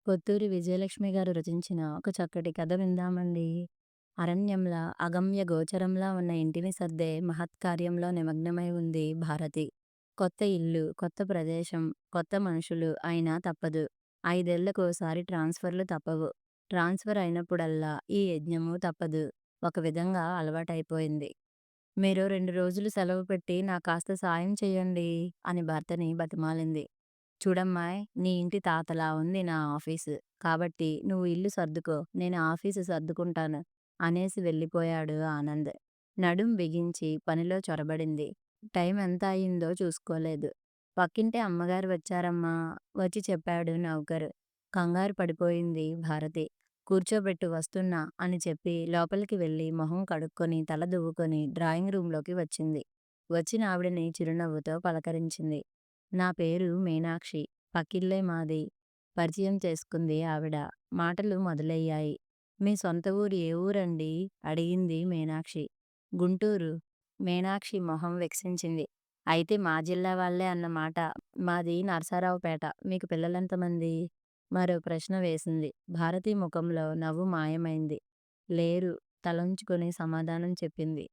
కొత్తూరి విజయలక్ష్మి గారు రచించిన ఒక చక్కటి కథ విందామండి. అరణ్యంలా, అగమ్య గోచరంలా ఉన్న ఇంటిని సర్దే మహత్కార్యంలో నిమగ్నమై ఉంది భారతి. కొత్త ఇల్లు, కొత్త ప్రదేశం, కొత్త మనుషులు అయినా తప్పదు. 5 ఏళ్లకోసారి ట్రాన్స్‌ఫర్‌లు తప్పవు. ట్రాన్స్‌ఫర్ అయినప్పుడల్లా ఈ యజ్ఞము తప్పదు. ఒక విధంగా అలవాటైపోయింది. "మీరు 2 రోజులు సెలవు పెట్టి నాకాస్త సాయం చెయ్యండి" అని భర్తని బతిమాలింది. చూడమ్మాయ్! నీ ఇంటి తాతలా ఉంది నా ఆఫీసు. కాబట్టి నువ్వు ఇల్లు సర్దుకో. నేను ఆఫీసు సర్దుకుంటాను అనేసి వెళ్ళిపోయాడు ఆనంద్. నడుం బిగించి పనిలో చొరబడింది. టైం ఎంత అయిందో చూసుకోలేదు. పక్కింటి అమ్మగారు వచ్చారమ్మా వచ్చి చెప్పాడు నౌకరు. కంగారు పడిపోయింది భారతి. కూర్చోబెట్టు వస్తున్నా అని చెప్పి లోపలికి వెళ్ళి మొహం కడుక్కొని తల దువ్వుకొని డ్రాయింగ్ రూంలోకి వచ్చింది. వచ్చిన ఆవిడని చిరునవ్వుతో పలకరించింది. నా పేరు మీనాక్షి. పక్కిల్లే మాది. పరిచయం చేసుకుంది ఆవిడ. మాటలు మొదలయ్యాయి. మీ సొంత ఊరు ఏ ఊరండి? అడిగింది మీనాక్షి. గుంటూరు. మీనాక్షి మొహం వికసించింది. అయితే మా జిల్లా వాళ్ళే అన్నమాట. మాది నరసరావుపేట. మీకు పిల్లలెంతమంది? మరో ప్రశ్న వేసింది. భారతి ముఖంలో నవ్వు మాయమైంది. లేరు. తలొంచుకొని సమాధానం చెప్పింది.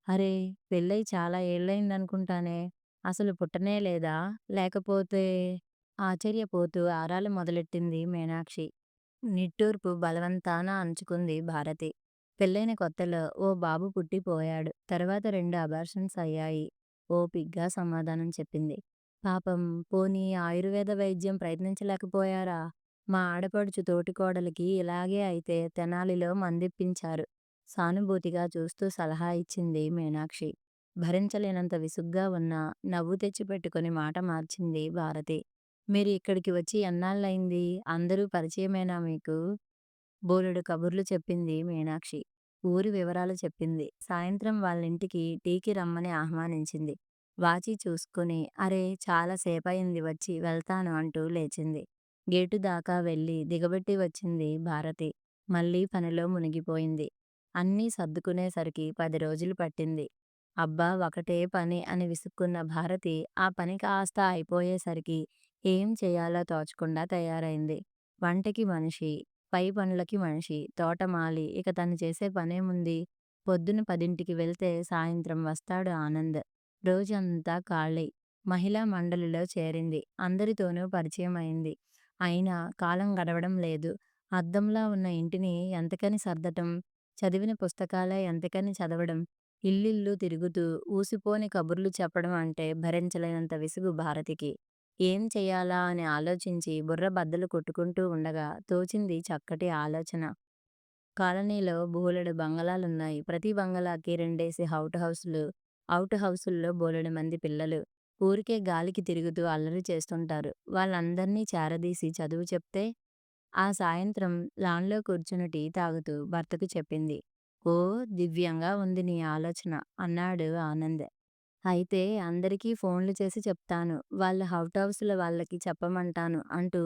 అరే! పెళ్ళై చాలా ఏళ్ళయిందనుకుంటానే. అసలు పుట్టనే లేదా? లేకపోతే ఆశ్చర్యపోతూ ఆరాలు మొదలెట్టింది మీనాక్షి. నిట్టూర్పు బలవంతాన అణచుకుంది భారతి. పెళ్ళైన కొత్తలో ఓ బాబు పుట్టిపోయాడు. తర్వాత 2 అబార్షన్స్ అయ్యాయి. ఓపిగ్గా సమాధానం చెప్పింది. పాపం పోనీ ఆయుర్వేద వైద్యం ప్రయత్నించలేకపోయారా? మా ఆడపడుచు తోటికోడలికి ఇలాగే అయితే తెనాలిలో మందిప్పించారు. సానుభూతిగా చూస్తూ సలహా ఇచ్చింది మీనాక్షి. భరించలేనంత విసుగ్గా ఉన్నా నవ్వు తెచ్చిపెట్టుకొని మాట మార్చింది భారతి. మీరు ఇక్కడికి వచ్చి ఎన్నాళ్ళయింది? అందరూ పరిచయమేనా మీకు? బోలెడు కబుర్లు చెప్పింది మీనాక్షి. ఊరి వివరాలు చెప్పింది. సాయంత్రం వాళ్ళింటికి టీకి రమ్మని ఆహ్వానించింది. వాచీ చూసుకుని అరే చాలా సేపయింది వచ్చి వెళ్తాను అంటూ లేచింది. గేటు దాకా వెళ్ళి దిగబెట్టి వచ్చింది భారతి. మళ్ళీ పనిలో మునిగిపోయింది. అన్నీ సర్దుకునేసరికి 10 రోజులు పట్టింది. అబ్బా ఒకటే పని అని విసుక్కున్న భారతి ఆ పని కాస్త అయిపోయేసరికి ఏం చేయాలో తోచకుండా తయారైంది. వంటకి మనిషి, పై పనులకి మనిషి, తోటమాలి ఇక తను చేసే పనేముంది? పొద్దున 10కి వెళ్తే సాయంత్రం వస్తాడు ఆనంద్. రోజంతా ఖాళీ. మహిళా మండలిలో చేరింది. అందరితోనూ పరిచయం అయింది. అయినా కాలం గడవడం లేదు. అద్దంలా ఉన్న ఇంటిని ఎంతకని సర్దటం? చదివిన పుస్తకాలే ఎంతకని చదవడం? ఇల్లిల్లు తిరుగుతూ ఊసిపోని కబుర్లు చెప్పడం అంటే భరించలేనంత విసుగు భారతికి. ఏం చెయ్యాలా అని ఆలోచించి బుర్ర బద్దలు కొట్టుకుంటూ ఉండగా తోచింది చక్కటి ఆలోచన. కాలనీలో బోలెడు బంగళాలున్నాయి. ప్రతి బంగళాకి 2 హౌసులు. హౌసుల్లో బోలెడు మంది పిల్లలు. ఊరికే గాలికి తిరుగుతూ అల్లరి చేస్తుంటారు. వాళ్ళందర్నీ చేరదీసి చదువు చెప్తే ఆ సాయంత్రం లాన్‌లో కూర్చుని టీ తాగుతూ భర్తకు చెప్పింది. ఓ దివ్యంగా ఉంది నీ ఆలోచన అన్నాడు ఆనంద్. అయితే అందరికీ ఫోన్లు చేసి చెప్తాను. వాళ్ళ హౌసుల వాళ్ళకి చెప్పమంటాను అంటూ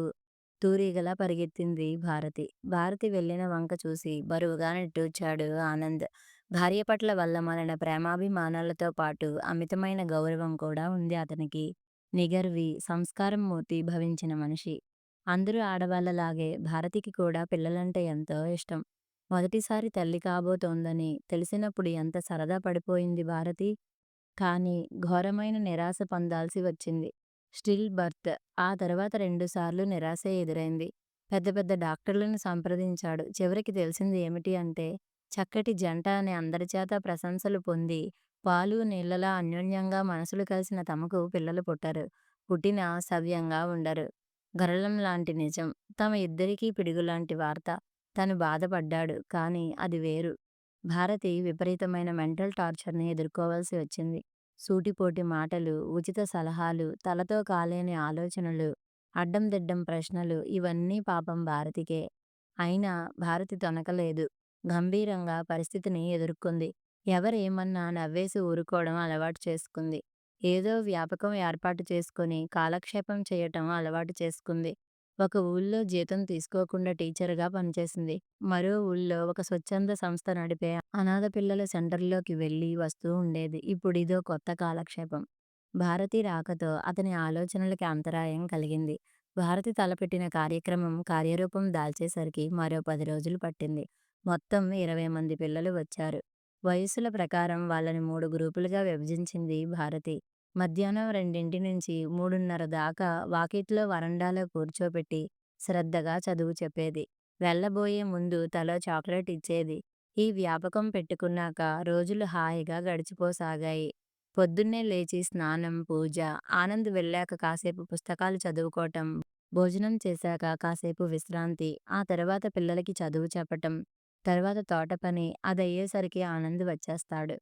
తూరీగలా పరిగెత్తింది భారతి. భారతి వెళ్ళిన వంక చూసి బరువుగా నిట్టూర్చాడు ఆనంద్. భార్య పట్ల వల్లమాలిన ప్రేమాభిమానాలతో పాటు అమితమైన గౌరవం కూడా ఉంది అతనికి. నిగర్వి, సంస్కారం మూర్తి భవించిన మనిషి. అందరూ ఆడవాళ్ళలాగే భారతికి కూడా పిల్లలంటే ఎంతో ఇష్టం. మొదటిసారి తల్లి కాబోతోందని తెలిసినప్పుడు ఎంత సరదా పడిపోయింది భారతి. కానీ ఘోరమైన నిరాశ పొందాల్సి వచ్చింది. Still birth. ఆ తర్వాత 2 సార్లు నిరాశే ఎదురైంది. పెద్ద పెద్ద డాక్టర్లను సంప్రదించాడు. చివరికి తెలిసింది ఏమిటి అంటే చక్కటి జంట అని అందరిచేత ప్రశంసలు పొంది పాలు నీళ్ళలా అన్యోన్యంగా మనసులు కలిసిన తమకు పిల్లలు పుట్టరు. పుట్టినా సవ్యంగా ఉండరు. గరళం లాంటి నిజం. తమ ఇద్దరికీ పిడుగులాంటి వార్త. తను బాధపడ్డాడు. కానీ అది వేరు. భారతి విపరీతమైన మెంటల్ టార్చర్‌ని ఎదుర్కోవాల్సి వచ్చింది. సూటిపోటి మాటలు, ఉచిత సలహాలు, తలతో కాలేని ఆలోచనలు, అడ్డం దిడ్డం ప్రశ్నలు ఇవన్నీ పాపం భారతికే. అయినా భారతి తొణకలేదు. గంభీరంగా పరిస్థితిని ఎదుర్కొంది. ఎవరేమన్నా నవ్వేసి ఊరుకోవడం అలవాటు చేసుకుంది. ఏదో వ్యాపకం ఏర్పాటు చేసుకొని కాలక్షేపం చేయటం అలవాటు చేసుకుంది. ఒక ఊళ్ళో జీతం తీసుకోకుండా టీచరుగా పనిచేసింది. మరో ఊళ్ళో ఒక స్వచ్ఛంద సంస్థ నడిపే అనాథ పిల్లల సెంటర్‌లోకి వెళ్ళి వస్తూ ఉండేది. ఇప్పుడిదో కొత్త కాలక్షేపం. భారతి రాకతో అతని ఆలోచనలకి అంతరాయం కలిగింది. భారతి తలపెట్టిన కార్యక్రమం కార్యరూపం దాల్చేసరికి మరో 10 రోజులు పట్టింది. మొత్తం 20 మంది పిల్లలు వచ్చారు. వయస్సుల ప్రకారం వాళ్ళని 3 గ్రూపులుగా విభజించింది భారతి. మధ్యాహ్నం 2 నుంచి 3:30 దాకా వాకిట్లో వరండాలో కూర్చోబెట్టి శ్రద్ధగా చదువు చెప్పేది. వెళ్ళబోయే ముందు తలో చాక్లెట్ ఇచ్చేది. ఈ వ్యాపకం పెట్టుకున్నాక రోజులు హాయిగా గడిచిపోసాగాయి. పొద్దున్నే లేచి స్నానం, పూజ, ఆనంద్ వెళ్ళాక కాసేపు పుస్తకాలు చదువుకోవటం, భోజనం చేశాక కాసేపు విశ్రాంతి, ఆ తర్వాత పిల్లలకి చదువు చెప్పటం, తర్వాత తోట పని, అదయ్యేసరికి ఆనంద్ వచ్చేస్తాడు.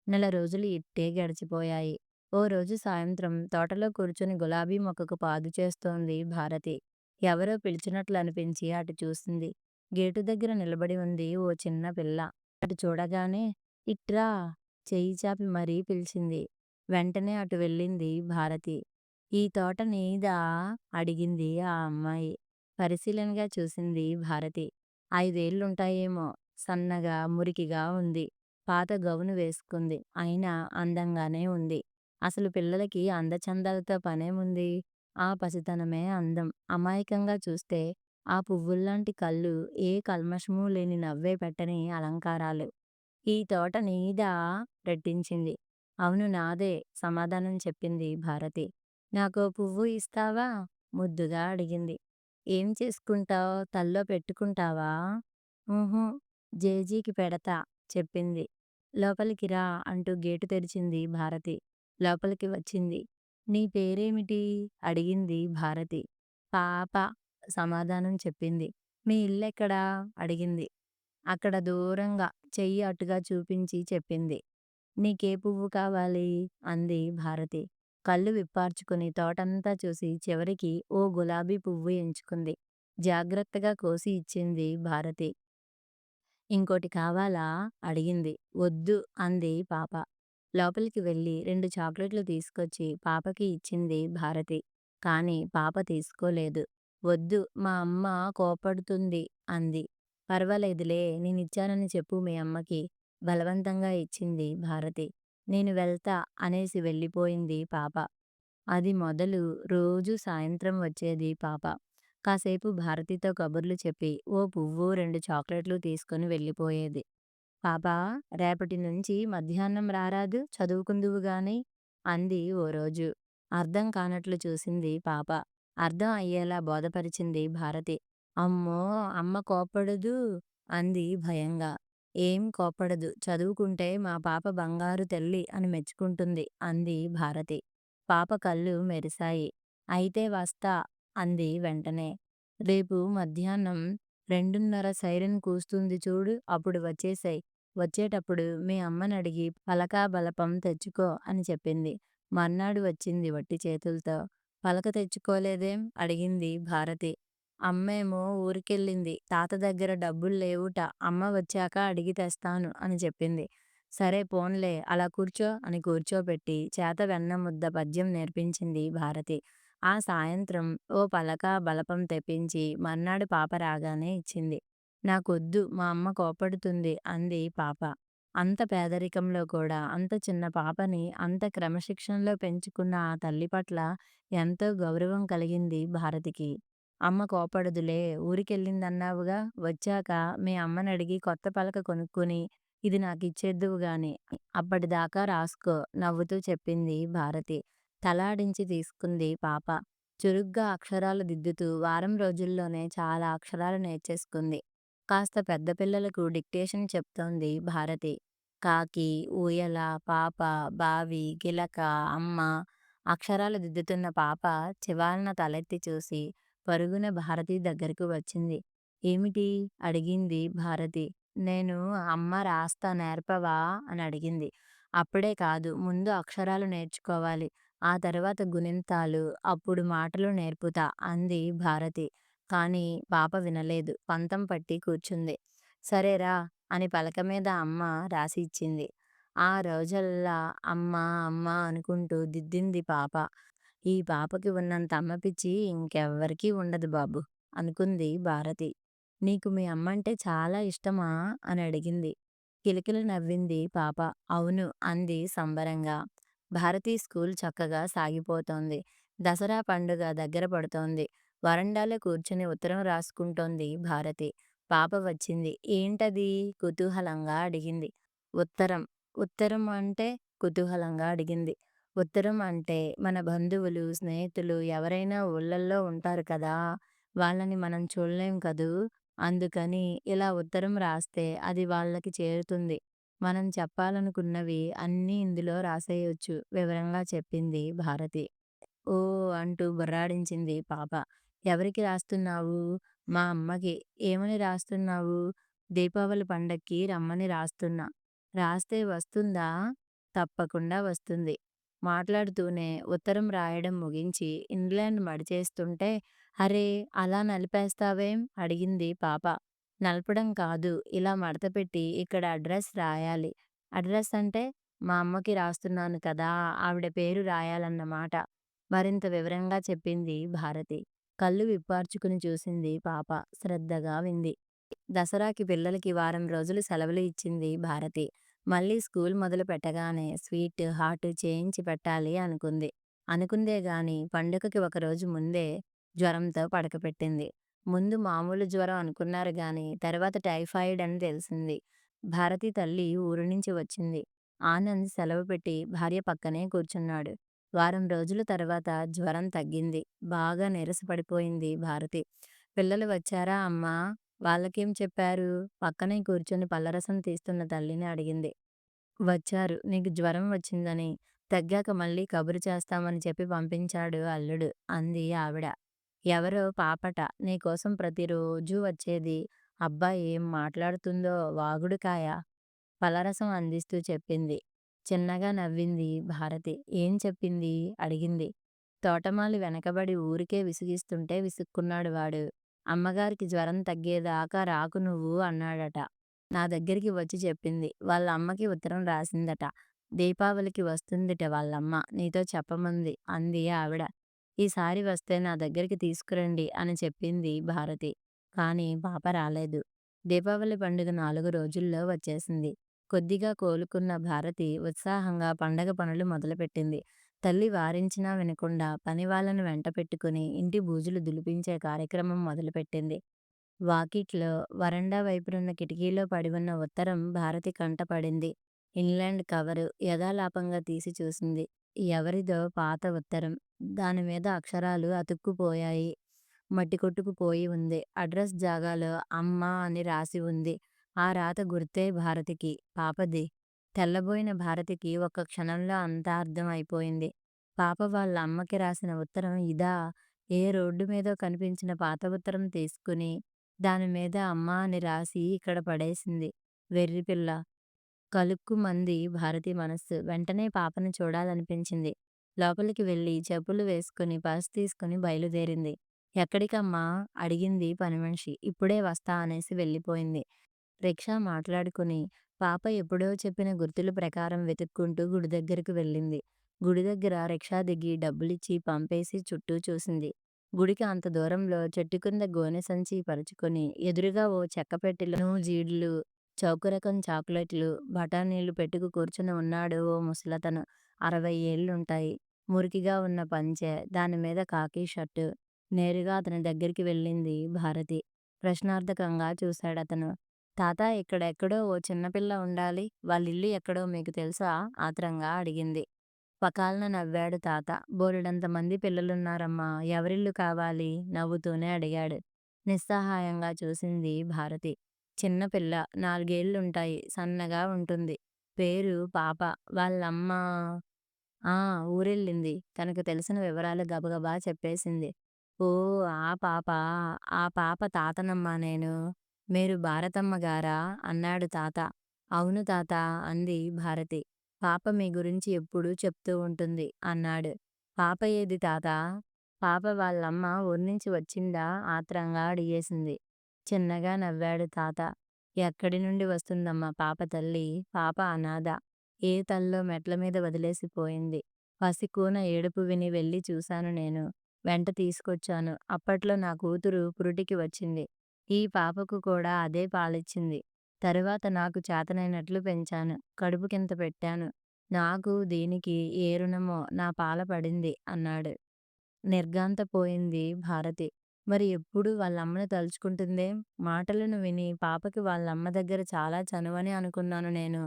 నెల రోజులు ఇట్టే గడిచిపోయాయి. ఓ రోజు సాయంత్రం తోటలో కూర్చుని గులాబీ మొక్కకు పాదు చేస్తోంది భారతి. ఎవరో పిలిచినట్లు అనిపించి అటు చూసింది. గేటు దగ్గర నిలబడి ఉంది ఓ చిన్న పిల్ల. అటు చూడగానే ఇట్రా చెయ్యి చాపి మరీ పిలిచింది. వెంటనే అటు వెళ్ళింది భారతి. "ఈ తోట నీదా?" అడిగింది ఆ అమ్మాయి. పరిశీలనగా చూసింది భారతి. 5 ఏళ్లుంటాయేమో. సన్నగా, మురికిగా ఉంది. పాత గౌను వేసుకుంది. అయినా అందంగానే ఉంది. అసలు పిల్లలకి అందచందాలతో పనేముంది? ఆ పసితనమే అందం. అమాయకంగా చూస్తే ఆ పువ్వుల్లాంటి కళ్ళు ఏ కల్మషమూ లేని నవ్వే పెట్టని అలంకారాలు. "ఈ తోట నీదా?" రెట్టించింది. "అవును నాదే" సమాధానం చెప్పింది భారతి. "నాకో పువ్వు ఇస్తావా?" ముద్దుగా అడిగింది. "ఏం చేసుకుంటావ్? తల్లో పెట్టుకుంటావా?" "ఊహూ, జేజీకి పెడతా" చెప్పింది. "లోపలికి రా" అంటూ గేటు తెరిచింది భారతి. లోపలికి వచ్చింది. "నీ పేరేమిటి?" అడిగింది భారతి. "పాప" సమాధానం చెప్పింది. "మీ ఇల్లెక్కడా?" అడిగింది. అక్కడ దూరంగా చెయ్యి అటుగా చూపించి చెప్పింది. "నీకే పువ్వు కావాలి?" అంది భారతి. కళ్ళు విప్పార్చుకుని తోటంతా చూసి చివరికి ఓ గులాబీ పువ్వు ఎంచుకుంది. జాగ్రత్తగా కోసి ఇచ్చింది భారతి. "ఇంకోటి కావాలా?" అడిగింది. "వద్దు" అంది పాప. లోపలికి వెళ్ళి 2 చాక్లెట్లు తీసుకొచ్చి పాపకి ఇచ్చింది భారతి. కానీ పాప తీసుకోలేదు. "వద్దు, మా అమ్మ కోప్పడుతుంది" అంది. "పర్వాలేదులే, నేనిచ్చానని చెప్పు మీ అమ్మకి" బలవంతంగా ఇచ్చింది భారతి. "నేను వెళ్తా" అనేసి వెళ్ళిపోయింది పాప. అది మొదలు రోజూ సాయంత్రం వచ్చేది పాప. కాసేపు భారతితో కబుర్లు చెప్పి ఓ పువ్వు, 2 చాక్లెట్లు తీసుకొని వెళ్ళిపోయేది. "పాపా, రేపటి నుంచి మధ్యాహ్నం రారాదు, చదువుకుందువు గాని" అంది ఓ రోజు. అర్థం కానట్లు చూసింది పాప. అర్థం అయ్యేలా బోధపరిచింది భారతి. "అమ్మో, అమ్మ కోప్పడదు" అంది భయంగా. "ఏం కోప్పడదు, చదువుకుంటే మా పాప బంగారు తల్లి అని మెచ్చుకుంటుంది" అంది భారతి. పాప కళ్ళు మెరిశాయి. "అయితే వస్తా" అంది వెంటనే. "రేపు మధ్యాహ్నం 2:30 సైరన్ కూస్తుంది చూడు, అప్పుడు వచ్చేసేయ్. వచ్చేటప్పుడు మీ అమ్మనడిగి పలకా బలపం తెచ్చుకో" అని చెప్పింది. మర్నాడు వచ్చింది వట్టి చేతుల్తో. "పలక తెచ్చుకోలేదేం?" అడిగింది భారతి. "అమ్మేమో ఊరికెళ్ళింది. తాత దగ్గర డబ్బుల్లేవుట. అమ్మ వచ్చాక అడిగి తెస్తాను" అని చెప్పింది. "సరే పోన్లే, అలా కూర్చో" అని కూర్చోబెట్టి చేత వెన్న ముద్ద పద్యం నేర్పించింది భారతి. ఆ సాయంత్రం ఓ పలక, బలపం తెప్పించి మర్నాడు పాప రాగానే ఇచ్చింది. "నాకొద్దు, మా అమ్మ కోప్పడుతుంది" అంది పాప. అంత పేదరికంలో కూడా అంత చిన్న పాపని అంత క్రమశిక్షణలో పెంచుకున్న ఆ తల్లి పట్ల ఎంతో గౌరవం కలిగింది భారతికి. "అమ్మ కోప్పడదులే, ఊరికెళ్ళిందన్నావుగా, వచ్చాక మీ అమ్మనడిగి కొత్త పలక కొనుక్కుని ఇది నాకిచ్చేద్దువు గాని. అప్పటిదాకా రాసుకో" నవ్వుతూ చెప్పింది భారతి. తలాడించి తీసుకుంది పాప. చురుగ్గా అక్షరాలు దిద్దుతూ వారం రోజుల్లోనే చాలా అక్షరాలు నేర్చేసుకుంది. కాస్త పెద్ద పిల్లలకు డిక్టేషన్ చెప్తోంది భారతి. కాకి, ఊయల, పాప, బావి, గిలక, అమ్మ. అక్షరాలు దిద్దుతున్న పాప చివాలున తలెత్తి చూసి పరుగున భారతి దగ్గరకు వచ్చింది. "ఏమిటి?" అడిగింది భారతి. "నేను అమ్మ రాస్తా నేర్పవా?" అని అడిగింది. "అప్పుడే కాదు, ముందు అక్షరాలు నేర్చుకోవాలి. ఆ తర్వాత గుణింతాలు, అప్పుడు మాటలు నేర్పుతా" అంది భారతి. కానీ పాప వినలేదు. పంతం పట్టి కూర్చుంది. "సరే రా" అని పలక మీద అమ్మ రాసి ఇచ్చింది. ఆ రోజల్లా అమ్మ, అమ్మ అనుకుంటూ దిద్దింది పాప. "ఈ పాపకి ఉన్నంత అమ్మ పిచ్చి ఇంకెవ్వరికీ ఉండదు బాబూ" అనుకుంది భారతి. "నీకు మీ అమ్మంటే చాలా ఇష్టమా?" అని అడిగింది. కిలకిల నవ్వింది పాప. "అవును" అంది సంబరంగా. భారతి స్కూల్ చక్కగా సాగిపోతోంది. దసరా పండుగ దగ్గర పడుతోంది. వరండాలో కూర్చొని ఉత్తరం రాసుకుంటోంది భారతి. పాప వచ్చింది. ఏంటది? కుతూహలంగా అడిగింది. ఉత్తరం. ఉత్తరం అంటే? కుతూహలంగా అడిగింది. ఉత్తరం అంటే మన బంధువులు, స్నేహితులు ఎవరైనా ఊళ్ళల్లో ఉంటారు కదా! వాళ్ళని మనం చూడలేం కదూ! అందుకని ఇలా ఉత్తరం రాస్తే అది వాళ్ళకి చేరుతుంది. మనం చెప్పాలనుకున్నవి అన్నీ ఇందులో రాసేయొచ్చు వివరంగా చెప్పింది భారతి. ఓహ్! అంటూ బుర్రాడించింది పాప. ఎవరికి రాస్తున్నావు? మా అమ్మకి. ఏమని రాస్తున్నావు? దీపావళి పండక్కి రమ్మని రాస్తున్నా. రాస్తే వస్తుందా? తప్పకుండా వస్తుంది. మాట్లాడుతూనే ఉత్తరం రాయడం ముగించి ఇంగ్లాండ్ మడిచేస్తుంటే, అరే! అలా నలిపేస్తావేం? అడిగింది పాప. నలపడం కాదు. ఇలా మడతపెట్టి ఇక్కడ అడ్రస్ రాయాలి. అడ్రస్ అంటే? మా అమ్మకి రాస్తున్నాను కదా! ఆవిడ పేరు రాయాలన్నమాట. మరింత వివరంగా చెప్పింది భారతి. కళ్ళు విప్పార్చుకుని చూసింది పాప. శ్రద్ధగా వింది. దసరాకి పిల్లలకి వారం రోజులు సెలవులు ఇచ్చింది భారతి. మళ్ళీ స్కూల్ మొదలు పెట్టగానే స్వీట్, హాట్ చేయించి పెట్టాలి అనుకుంది. అనుకుందే గాని పండుగకి ఒకరోజు ముందే జ్వరంతో పడకపెట్టింది. ముందు మామూలు జ్వరం అనుకున్నారు గాని తర్వాత టైఫాయిడ్ అని తెలిసింది. భారతి తల్లి ఊరు నుంచి వచ్చింది. ఆనంద్ సెలవు పెట్టి భార్య పక్కనే కూర్చున్నాడు. వారం రోజుల తర్వాత జ్వరం తగ్గింది. బాగా నీరసపడిపోయింది భారతి. పిల్లలు వచ్చారా అమ్మా? వాళ్ళకేం చెప్పారు? పక్కనే కూర్చొని పళ్ళరసం తీస్తున్న తల్లిని అడిగింది. వచ్చారు. నీకు జ్వరం వచ్చిందని, తగ్గాక మళ్ళీ కబురు చేస్తామని చెప్పి పంపించాడు అల్లుడు అంది ఆవిడ. ఎవరో పాపట నీకోసం ప్రతిరోజూ వచ్చేది. అబ్బా! ఏం మాట్లాడుతుందో వాగుడుకాయ. పళ్ళరసం అందిస్తూ చెప్పింది. చిన్నగా నవ్వింది భారతి. ఏం చెప్పింది? అడిగింది. తోటమాలి వెనకబడి ఊరికే విసిగిస్తుంటే విసుక్కున్నాడు వాడు. అమ్మగారికి జ్వరం తగ్గేదాకా రాకు నువ్వు అన్నాడట. నా దగ్గరికి వచ్చి చెప్పింది. వాళ్ళ అమ్మకి ఉత్తరం రాసిందట. దీపావళికి వస్తుందిట వాళ్ళమ్మ. నీతో చెప్పమంది అంది ఆవిడ. ఈసారి వస్తే నా దగ్గరికి తీసుకురండి అని చెప్పింది భారతి. కానీ పాప రాలేదు. దీపావళి పండుగ 4 రోజుల్లో వచ్చేసింది. కొద్దిగా కోలుకున్న భారతి ఉత్సాహంగా పండగ పనులు మొదలుపెట్టింది. తల్లి వారించినా వినకుండా పనివాళ్ళను వెంటపెట్టుకుని ఇంటి బూజులు దులిపించే కార్యక్రమం మొదలుపెట్టింది. వాకిట్లో వరండా వైపునున్న కిటికీలో పడి ఉన్న ఉత్తరం భారతి కంటపడింది. ఇంగ్లాండ్ కవరు యథాలాపంగా తీసి చూసింది. ఎవరిదో పాత ఉత్తరం. దానిమీద అక్షరాలు అతుక్కుపోయాయి. మట్టి కొట్టుకుపోయి ఉంది. అడ్రస్ జాగాలో అమ్మ అని రాసి ఉంది. ఆ రాత గుర్తే భారతికి. పాపది. తెల్లబోయిన భారతికి ఒక్క క్షణంలో అంతా అర్థం అయిపోయింది. పాప వాళ్ళ అమ్మకి రాసిన ఉత్తరం ఇదా? ఏ రోడ్డు మీదో కనిపించిన పాత ఉత్తరం తీసుకుని దానిమీద అమ్మ అని రాసి ఇక్కడ పడేసింది. వెర్రిపిల్ల. కలుక్కుమంది భారతి మనస్సు. వెంటనే పాపను చూడాలనిపించింది. లోపలికి వెళ్ళి చెప్పులు వేసుకుని పర్స్ తీసుకుని బయలుదేరింది. ఎక్కడికమ్మా? అడిగింది పనిమనిషి. ఇప్పుడే వస్తా అనేసి వెళ్ళిపోయింది. రిక్షా మాట్లాడుకుని పాప ఎప్పుడో చెప్పిన గుర్తుల ప్రకారం వెతుక్కుంటూ గుడి దగ్గరకు వెళ్ళింది. గుడి దగ్గర రిక్షా దిగి డబ్బులిచ్చి పంపేసి చుట్టూ చూసింది. గుడికి అంత దూరంలో చెట్టు కింద గోనె సంచి పరుచుకొని ఎదురుగా ఓ చెక్క పెట్టెలో జీడులు, చౌక రకం చాక్లెట్లు, బఠానీలు పెట్టుకు కూర్చుని ఉన్నాడు ఓ ముసలతను. 60 ఏళ్లుంటాయి. మురికిగా ఉన్న పంచె, దానిమీద ఖాకీ షర్టు. నేరుగా అతని దగ్గరికి వెళ్ళింది భారతి. ప్రశ్నార్థకంగా చూశాడతను. తాతా ఇక్కడెక్కడో ఓ చిన్నపిల్ల ఉండాలి. వాళ్ళిల్లు ఎక్కడో మీకు తెలుసా? ఆత్రంగా అడిగింది. పకాల్న నవ్వాడు తాత. బోలెడంత మంది పిల్లలున్నారమ్మా. ఎవరిల్లు కావాలి? నవ్వుతూనే అడిగాడు. నిస్సహాయంగా చూసింది భారతి. చిన్న పిల్ల. 4 ఏళ్లుంటాయి. సన్నగా ఉంటుంది. పేరు పాప. వాళ్ళమ్మ ఆ! ఊరెళ్ళింది. తనకు తెలిసిన వివరాలు గబగబా చెప్పేసింది. ఓహ్! ఆ పాపా! ఆ పాప తాతనమ్మా నేను. మీరు భారతమ్మ గారా? అన్నాడు తాత. అవును తాతా అంది భారతి. పాప మీ గురించి ఎప్పుడూ చెప్తూ ఉంటుంది అన్నాడు. పాప ఏది తాతా? పాప వాళ్ళమ్మ ఊర్నించి వచ్చిందా? ఆత్రంగా అడిగేసింది. చిన్నగా నవ్వాడు తాత. ఎక్కడి నుండి వస్తుందమ్మా పాప తల్లి? పాప అనాథ. ఏ తల్లో మెట్ల మీద వదిలేసిపోయింది. పసికూన ఏడుపు విని వెళ్ళి చూశాను నేను. వెంట తీసుకొచ్చాను. అప్పట్లో నా కూతురు పురిటికి వచ్చింది. ఈ పాపకు కూడా అదే పాలిచ్చింది. తరువాత నాకు చేతనైనట్లు పెంచాను. కడుపుకింత పెట్టాను. నాకు దీనికి ఏ రుణమో నా పాల పడింది అన్నాడు. నిర్ఘాంతపోయింది భారతి. మరి ఎప్పుడు వాళ్ళమ్మని తలుచుకుంటుందేం? మాటలను విని పాపకి వాళ్ళమ్మ దగ్గర చాలా చనువని అనుకున్నాను నేను.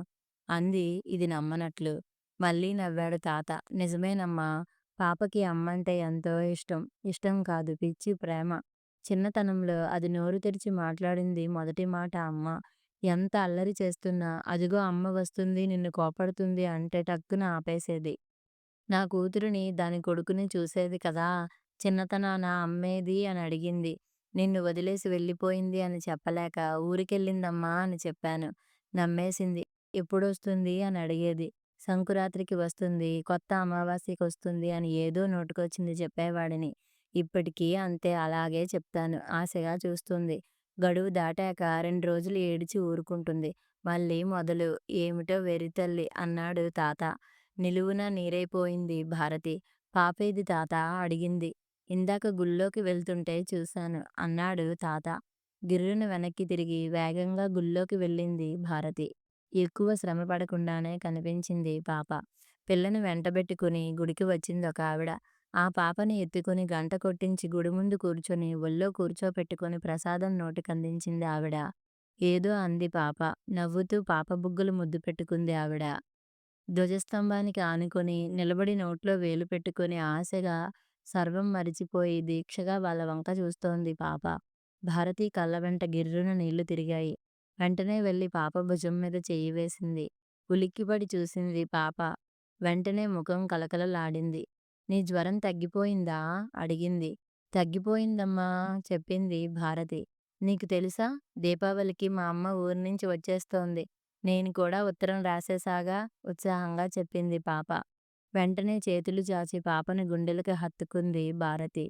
అంది ఇది నమ్మనట్లు. మళ్ళీ నవ్వాడు తాత. నిజమేనమ్మా! పాపకి అమ్మంటే ఎంతో ఇష్టం. ఇష్టం కాదు పిచ్చి ప్రేమ. చిన్నతనంలో అది నోరు తెరిచి మాట్లాడింది మొదటి మాట అమ్మ. ఎంత అల్లరి చేస్తున్నా అదిగో అమ్మ వస్తుంది నిన్ను కోపడుతుంది అంటే టక్కున ఆపేసేది. నా కూతురిని, దాని కొడుకుని చూసేది కదా! చిన్నతనాన అమ్మేది అని అడిగింది. నిన్ను వదిలేసి వెళ్ళిపోయింది అని చెప్పలేక ఊరికెళ్ళిందమ్మా అని చెప్పాను. నమ్మేసింది. ఎప్పుడొస్తుంది అని అడిగేది. సంకురాత్రికి వస్తుంది, కొత్త అమావాస్యకొస్తుంది అని ఏదో నోటికొచ్చింది చెప్పేవాడిని. ఇప్పటికీ అంతే అలాగే చెప్తాను. ఆశగా చూస్తుంది. గడువు దాటాక 2 రోజులు ఏడిచి ఊరుకుంటుంది. మళ్ళీ మొదలు. ఏమిటో వెర్రితల్లి అన్నాడు తాత. నిలువునా నీరైపోయింది భారతి. పాపేది తాతా అడిగింది. ఇందాక గుళ్ళోకి వెళ్తుంటే చూశాను అన్నాడు తాత. గిర్రున వెనక్కి తిరిగి వేగంగా గుళ్ళోకి వెళ్ళింది భారతి. ఎక్కువ శ్రమ పడకుండానే కనిపించింది పాప. పిల్లని వెంటబెట్టుకుని గుడికి వచ్చిందొకావిడ. ఆ పాపని ఎత్తుకుని గంట కొట్టించి గుడి ముందు కూర్చొని ఒళ్ళో కూర్చోపెట్టుకొని ప్రసాదం నోటికందించింది ఆవిడ. ఏదో అంది పాప. నవ్వుతూ పాప బుగ్గలు ముద్దు పెట్టుకుంది ఆవిడ. ధ్వజస్తంభానికి ఆనుకొని నిలబడి నోట్లో వేలు పెట్టుకొని ఆశగా సర్వం మరిచిపోయి దీక్షగా వాళ్ళ వంక చూస్తోంది పాప. భారతి కళ్ళ వెంట గిర్రున నీళ్లు తిరిగాయి. వెంటనే వెళ్ళి పాప భుజం మీద చెయ్యి వేసింది. ఉలిక్కిపడి చూసింది పాప. వెంటనే ముఖం కలకలలాడింది. నీ జ్వరం తగ్గిపోయిందా అడిగింది. తగ్గిపోయిందమ్మా చెప్పింది భారతి. నీకు తెలుసా, దీపావళికి మా అమ్మ ఊరి నుంచి వచ్చేస్తోంది. నేను కూడా ఉత్తరం రాసేసాగా ఉత్సాహంగా చెప్పింది పాప. వెంటనే చేతులు చాచి పాపని గుండెలకి హత్తుకుంది భారతి.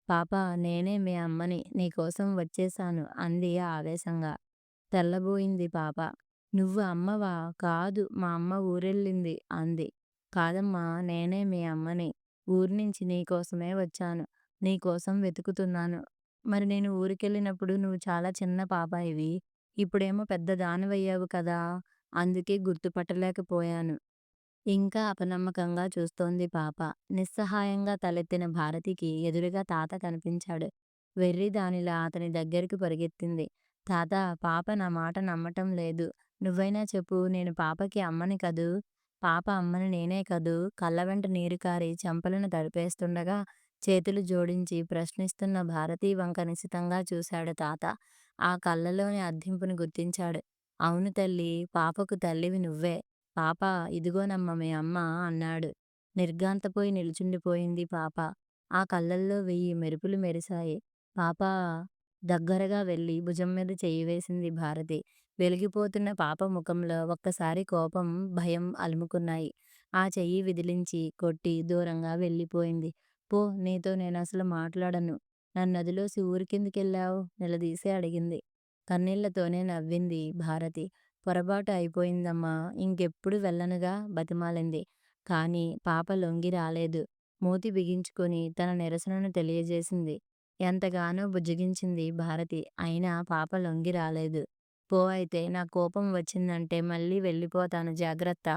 పాపా, నేనే మీ అమ్మని, నీకోసం వచ్చేశాను అంది ఆవేశంగా. తెల్లబోయింది పాప. నువ్వు అమ్మవా? కాదు, మా అమ్మ ఊరెళ్ళింది అంది. కాదమ్మా, నేనే మీ అమ్మని. ఊర్నించి నీకోసమే వచ్చాను. నీకోసం వెతుకుతున్నాను. మరి నేను ఊరికెళ్ళినప్పుడు నువ్వు చాలా చిన్న పాపాయివి. ఇప్పుడేమో పెద్ద దానివయ్యావు కదా! అందుకే గుర్తుపట్టలేకపోయాను. ఇంకా అపనమ్మకంగా చూస్తోంది పాప. నిస్సహాయంగా తలెత్తిన భారతికి ఎదురుగా తాత కనిపించాడు. వెర్రిదానిలా అతని దగ్గరికి పరుగెత్తింది. తాతా, పాప నా మాట నమ్మటం లేదు. నువ్వైనా చెప్పు, నేను పాపకి అమ్మని కదూ! పాప అమ్మని నేనే కదూ! కళ్ళవెంట నీరు కారి చెంపలను తడిపేస్తుండగా చేతులు జోడించి ప్రశ్నిస్తున్న భారతి వంక నిశితంగా చూశాడు తాత. ఆ కళ్ళలోని అర్థింపుని గుర్తించాడు. అవును తల్లీ, పాపకు తల్లివి నువ్వే. పాపా, ఇదిగోనమ్మ మీ అమ్మ అన్నాడు. నిర్ఘాంతపోయి నిలుచుండిపోయింది పాప. ఆ కళ్ళల్లో 1000 మెరుపులు మెరిశాయి. పాపా! దగ్గరగా వెళ్ళి భుజం మీద చెయ్యి వేసింది భారతి. వెలిగిపోతున్న పాప ముఖంలో ఒక్కసారి కోపం, భయం అలుముకున్నాయి. ఆ చెయ్యి విదిలించి, కొట్టి దూరంగా వెళ్ళిపోయింది. పో, నీతో నేనసలు మాట్లాడను. నన్నొదిలేసి ఊరికెందుకెళ్ళావు? నిలదీసి అడిగింది. కన్నీళ్లతోనే నవ్వింది భారతి. పొరబాటు అయిపోయిందమ్మా! ఇంకెప్పుడు వెళ్ళనుగా బతిమాలింది. కానీ పాప లొంగి రాలేదు. మూతి బిగించుకొని తన నిరసనను తెలియజేసింది. ఎంతగానో బుజ్జగించింది భారతి. అయినా పాప లొంగి రాలేదు. పో అయితే, నా కోపం వచ్చిందంటే మళ్ళీ వెళ్ళిపోతాను జాగ్రత్త!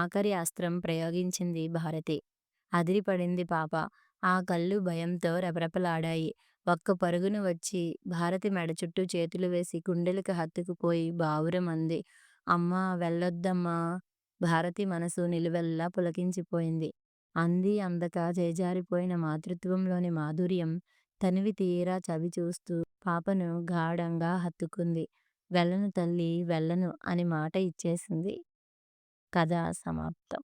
ఆఖరి అస్త్రం ప్రయోగించింది భారతి. అదిరిపడింది పాప. ఆ కళ్ళు భయంతో రెపరెపలాడాయి. ఒక్క పరుగున వచ్చి భారతి మెడ చుట్టూ చేతులు వేసి గుండెలకు హత్తుకుపోయి బావురమంది. అమ్మా, వెళ్ళొద్దమ్మా! భారతి మనసు నిలువెల్లా పులకించిపోయింది. అంది అందక చేజారిపోయిన మాతృత్వంలోని మాధుర్యం తనివి తీరా చవిచూస్తూ పాపను గాఢంగా హత్తుకుంది. వెళ్ళను తల్లీ, వెళ్ళను అని మాట ఇచ్చేసింది. కథ సమాప్తం.